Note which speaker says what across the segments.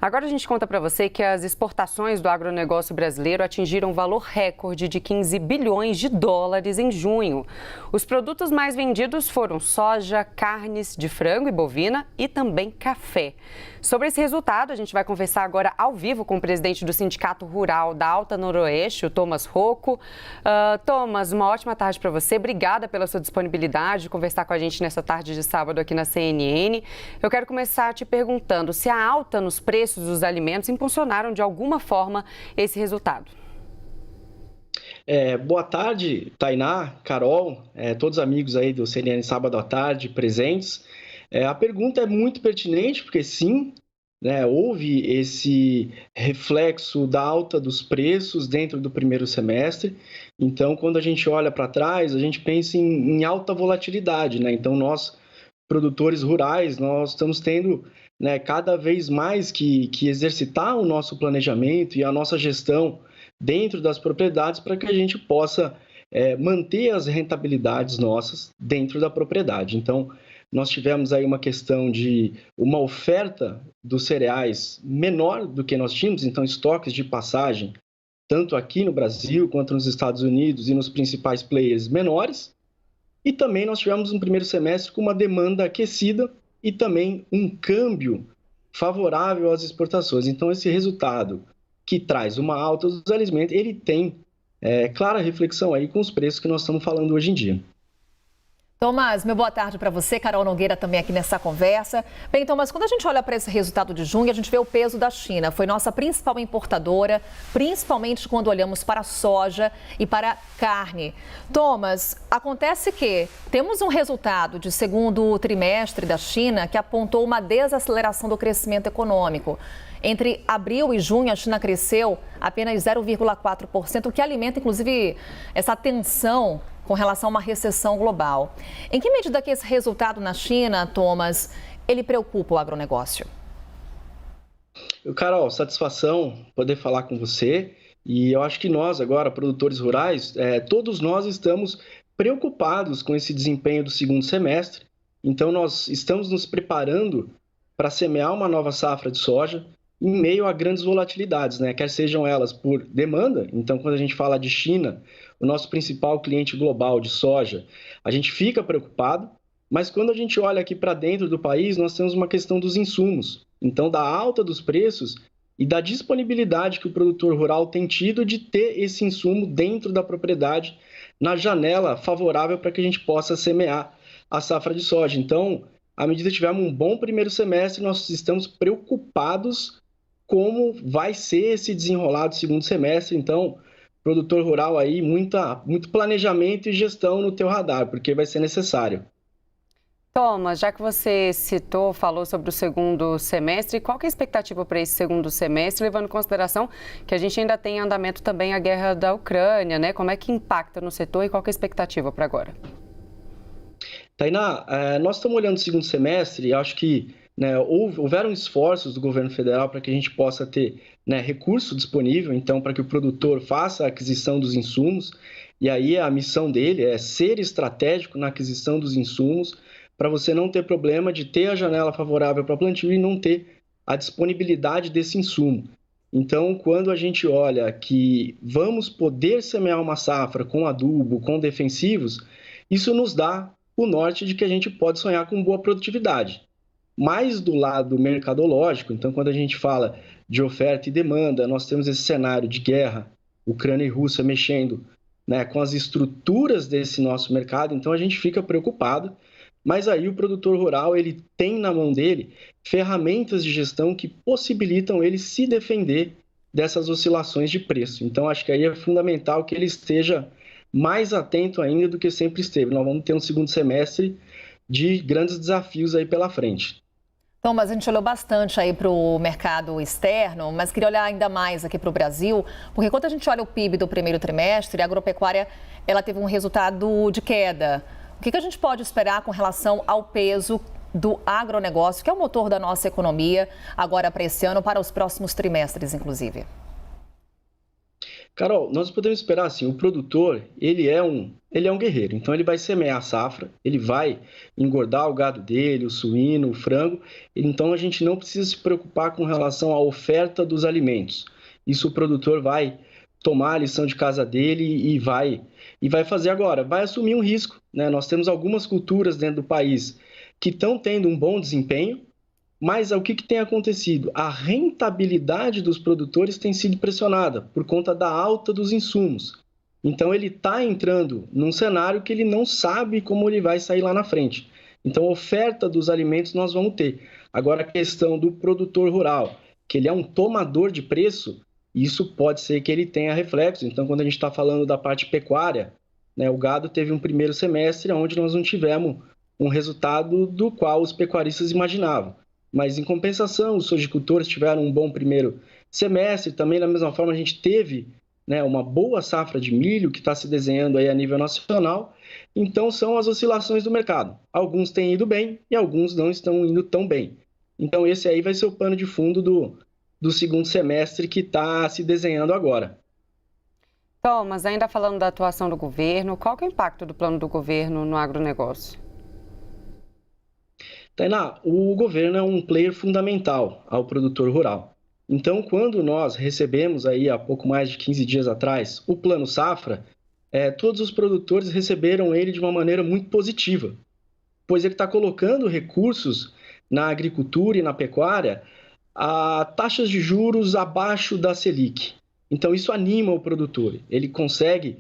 Speaker 1: Agora a gente conta para você que as exportações do agronegócio brasileiro atingiram um valor recorde de 15 bilhões de dólares em junho. Os produtos mais vendidos foram soja, carnes de frango e bovina e também café. Sobre esse resultado, a gente vai conversar agora ao vivo com o presidente do Sindicato Rural da Alta Noroeste, o Thomas Rocco. Thomas, uma ótima tarde para você. Obrigada pela sua disponibilidade de conversar com a gente nessa tarde de sábado aqui na CNN. Eu quero começar te perguntando se a alta nos preços dos alimentos impulsionaram de alguma forma esse resultado.
Speaker 2: Boa tarde, Tainá, Carol, todos os amigos aí do CNN Sábado à Tarde presentes. A pergunta é muito pertinente, porque sim, houve esse reflexo da alta dos preços dentro do primeiro semestre. Então, quando a gente olha para trás, a gente pensa em alta volatilidade, Então, nós, produtores rurais, nós estamos tendo cada vez mais que exercitar o nosso planejamento e a nossa gestão dentro das propriedades para que a gente possa manter as rentabilidades nossas dentro da propriedade. Então, nós tivemos aí uma questão de uma oferta dos cereais menor do que nós tínhamos, então estoques de passagem, tanto aqui no Brasil quanto nos Estados Unidos e nos principais players menores. E também nós tivemos um primeiro semestre com uma demanda aquecida e também um câmbio favorável às exportações. Então, esse resultado que traz uma alta dos alimentos, ele tem clara reflexão aí com os preços que nós estamos falando hoje em dia.
Speaker 3: Thomas, meu boa tarde para você, Carol Nogueira também aqui nessa conversa. Bem, Thomas, quando a gente olha para esse resultado de junho, a gente vê o peso da China. Foi nossa principal importadora, principalmente quando olhamos para a soja e para a carne. Thomas, acontece que temos um resultado de segundo trimestre da China que apontou uma desaceleração do crescimento econômico. Entre abril e junho, a China cresceu apenas 0,4%, o que alimenta, inclusive, essa tensão com relação a uma recessão global. Em que medida que esse resultado na China, Thomas, ele preocupa o agronegócio?
Speaker 2: Carol, satisfação poder falar com você. E eu acho que nós agora, produtores rurais, todos nós estamos preocupados com esse desempenho do segundo semestre. Então, nós estamos nos preparando para semear uma nova safra de soja em meio a grandes volatilidades, quer sejam elas por demanda. Então, quando a gente fala de China, o nosso principal cliente global de soja, a gente fica preocupado, mas quando a gente olha aqui para dentro do país, nós temos uma questão dos insumos. Então, da alta dos preços e da disponibilidade que o produtor rural tem tido de ter esse insumo dentro da propriedade, na janela favorável para que a gente possa semear a safra de soja. Então, à medida que tivermos um bom primeiro semestre, nós estamos preocupados como vai ser esse desenrolar do segundo semestre. Então, produtor rural aí, muito planejamento e gestão no teu radar, porque vai ser necessário.
Speaker 1: Thomas, já que você falou sobre o segundo semestre, qual que é a expectativa para esse segundo semestre, levando em consideração que a gente ainda tem em andamento também a guerra da Ucrânia, Como é que impacta no setor e qual que é a expectativa para agora?
Speaker 2: Tainá, nós estamos olhando o segundo semestre e acho que houveram esforços do governo federal para que a gente possa ter recurso disponível, então, para que o produtor faça a aquisição dos insumos. E aí a missão dele é ser estratégico na aquisição dos insumos, para você não ter problema de ter a janela favorável para plantio e não ter a disponibilidade desse insumo. Então, quando a gente olha que vamos poder semear uma safra com adubo, com defensivos, isso nos dá o norte de que a gente pode sonhar com boa produtividade. Mais do lado mercadológico, então, quando a gente fala de oferta e demanda, nós temos esse cenário de guerra, Ucrânia e Rússia mexendo com as estruturas desse nosso mercado, então a gente fica preocupado, mas aí o produtor rural ele tem na mão dele ferramentas de gestão que possibilitam ele se defender dessas oscilações de preço. Então, acho que aí é fundamental que ele esteja mais atento ainda do que sempre esteve. Nós vamos ter um segundo semestre de grandes desafios aí pela frente.
Speaker 3: Então, mas a gente olhou bastante aí para o mercado externo, mas queria olhar ainda mais aqui para o Brasil, porque quando a gente olha o PIB do primeiro trimestre, a agropecuária ela teve um resultado de queda. O que a gente pode esperar com relação ao peso do agronegócio, que é o motor da nossa economia, agora para esse ano, para os próximos trimestres, inclusive?
Speaker 2: Carol, nós podemos esperar assim, o produtor, ele é um guerreiro, então ele vai semear a safra, ele vai engordar o gado dele, o suíno, o frango, então a gente não precisa se preocupar com relação à oferta dos alimentos. Isso o produtor vai tomar a lição de casa dele e vai fazer agora, vai assumir um risco, né? Nós temos algumas culturas dentro do país que estão tendo um bom desempenho, mas o que tem acontecido? A rentabilidade dos produtores tem sido pressionada por conta da alta dos insumos. Então, ele está entrando num cenário que ele não sabe como ele vai sair lá na frente. Então, a oferta dos alimentos nós vamos ter. Agora, a questão do produtor rural, que ele é um tomador de preço, isso pode ser que ele tenha reflexo. Então, quando a gente está falando da parte pecuária, né, o gado teve um primeiro semestre onde nós não tivemos um resultado do qual os pecuaristas imaginavam. Mas, em compensação, os sojicultores tiveram um bom primeiro semestre. Também, da mesma forma, a gente teve, né, uma boa safra de milho que está se desenhando aí a nível nacional. Então, são as oscilações do mercado. Alguns têm ido bem e alguns não estão indo tão bem. Então, esse aí vai ser o pano de fundo do segundo semestre que está se desenhando agora.
Speaker 1: Thomas, ainda falando da atuação do governo, qual que é o impacto do plano do governo no agronegócio?
Speaker 2: Tainá, o governo é um player fundamental ao produtor rural. Então, quando nós recebemos aí há pouco mais de 15 dias atrás o Plano Safra, todos os produtores receberam ele de uma maneira muito positiva, pois ele está colocando recursos na agricultura e na pecuária a taxas de juros abaixo da Selic. Então, isso anima o produtor. Ele consegue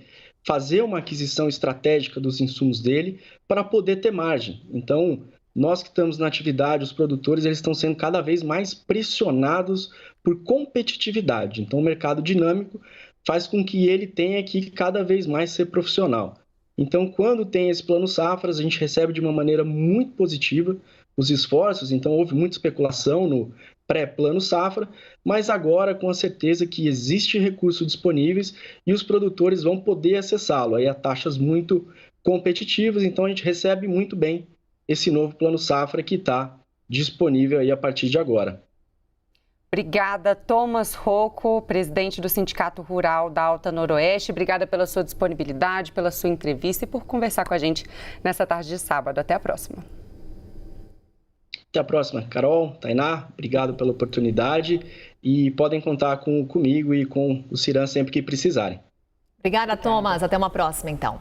Speaker 2: fazer uma aquisição estratégica dos insumos dele para poder ter margem. Então, nós que estamos na atividade, os produtores, eles estão sendo cada vez mais pressionados por competitividade. Então, o mercado dinâmico faz com que ele tenha que cada vez mais ser profissional. Então, quando tem esse plano safras, a gente recebe de uma maneira muito positiva os esforços. Então, houve muita especulação no pré-plano safra, mas agora com a certeza que existe recursos disponíveis e os produtores vão poder acessá-lo aí a taxas muito competitivas. Então, a gente recebe muito bem esse novo plano safra que está disponível aí a partir de agora.
Speaker 1: Obrigada, Thomas Rocco, presidente do Sindicato Rural da Alta Noroeste. Obrigada pela sua disponibilidade, pela sua entrevista e por conversar com a gente nessa tarde de sábado. Até a próxima.
Speaker 2: Até a próxima, Carol, Tainá, obrigado pela oportunidade e podem contar comigo e com o Ciran sempre que precisarem.
Speaker 3: Obrigada, Thomas. Até uma próxima, então.